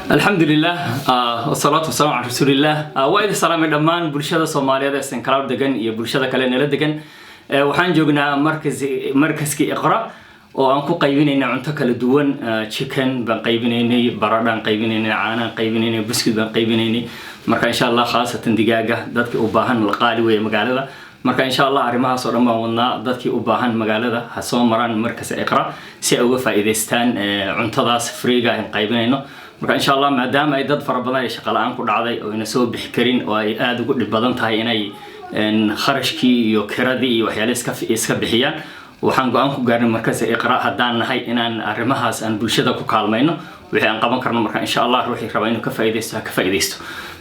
الحمد لله والصلاة والسلام على رسول الله وإذا سلام الأمان برشة الصومالية ده كلاود دجن يبرشة كلنا لدجن وحن جوجنا مركز كي إقرأ وأنكو قيبيننا عنتك لدون chicken بنقيبينني برادة قيبينني عانا قيبينني بسكوت بنقيبينني مركا إن شاء الله خاصة دقيقة دتك أباهن القالي ومقالة مركا إن شاء الله أرمها صرما ونا دتك أباهن مقالة حسون مران مركز إقرأ سأوي فإذستان عنتضاس فريقة قيبيننا marka insha Allah maadaama ay dad fara badan ay shaqo la'aan ku dhacday oo ina soo bixi karin oo ay aad ugu dhib badan tahay inay kharashkii iyo kiradii iyo waxyaalaha iska bixiyaan waxaan go'aan ku gaarnay markaas iqra hadaan nahay inaan arimahaas aan bulshada ku kaalmayno wixii aan qaban karno marka insha Allah ruuxii raba inuu ka faa'iideysto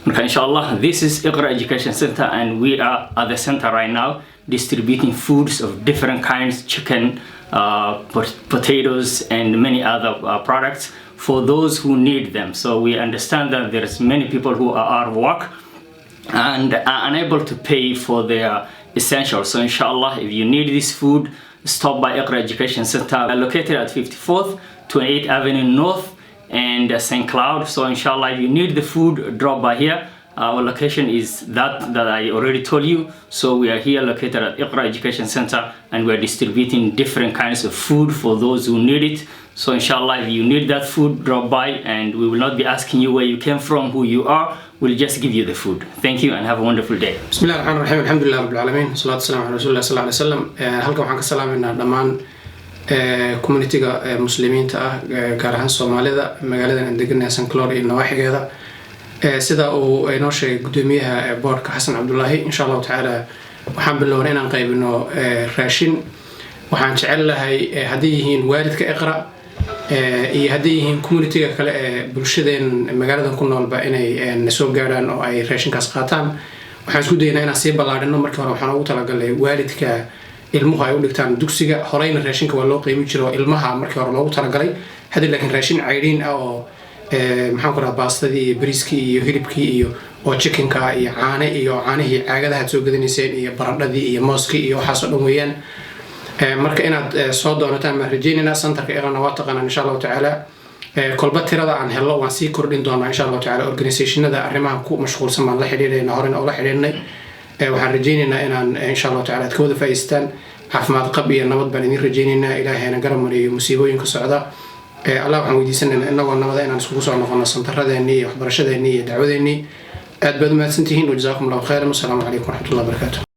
marka insha Allah this is Iqra Education Center and we are at the center right now distributing foods of different kinds, chicken, potatoes and many other products for those who need them. So we understand that there's many people who are out of work and are unable to pay for their essentials. So inshallah, if you need this food, stop by Iqra Education Center, located at 54th, 28th Avenue North and St. Cloud. So inshallah, if you need the food, drop by here. Our location is that I already told you. So we are here located at Iqra Education Center and we are distributing different kinds of food for those who need it. So inshallah, if you need that food, drop by and we will not be asking you where you came from, who you are. We'll just give you the food. Thank you and have a wonderful day. Bismillah ar-Rahman ar-Rahim. Alhamdulillah Rabbil Alamin. Salatu salam ala Rasulullah sallallahu alaihi wasallam. Halkan waxaan ka salaameynaa dhammaan community-ga muslimiinta ah gaar ahaan Soomaalida magaalada aan deganahay St. Cloud iyo nawaaxigeeda. Sida uu inoo sheegay gudoomiyaha boardka Xasan Cabdullaahi insha Allah ta'ala waxaan bilownay inaan qaybino raashin waxaan jecel lahay hadii yihiin waalidka Iqra iyo hadii yihiin community-ga kale ee bulshadeen magaaladan ku noolba inay soo gaaraan oo ay raashinkaas qaataan waxaan isku daynaa inaan sii ballaarino markii hore waxaan ugu talagalay waalidka ilmuhu ay u dhigtaan dugsiga horeyna raashinka waa loo qiimi jiray ilmaha markii hore loogu talagalay hadii laakiin raashin cayriin ah oo maxaan ku rahaa baastadii iyo bariiskii iyo hilibkii iyo oo chickenka iyo caanihii caagadaha soo gadanayseen iyo baradhadii iyo mooskii iyo waxaas oo dhan weeyaan marka inaad soo doonataan ma rajeynina centerka Iqra waa taqaanaan insha Allah ta'ala kolba tirada aan helno waan sii kordhin doonaa insha Allah ta'ala organizationada arrimaha ku mashquulsan baan la xiriirayna horena oo la xiriirnay waxaan rajeynaynaa inaan insha Allah ta'ala ka wada faa'iideystaan caafimaad qab iyo nabad baan idin rajeynaynaa ilaahayna garab mariyo musiibooyinka socda الله waxaan weydiisanaynaa inagoo nabada inaan isku soo noqono santaradeenii iyo waxbarashadeennii iyo dacwadeennii aad baad u mahadsantihiin wajazaakum Allahu khayran. Assalamu alaykum wa rahmatullahi wa barakatuh.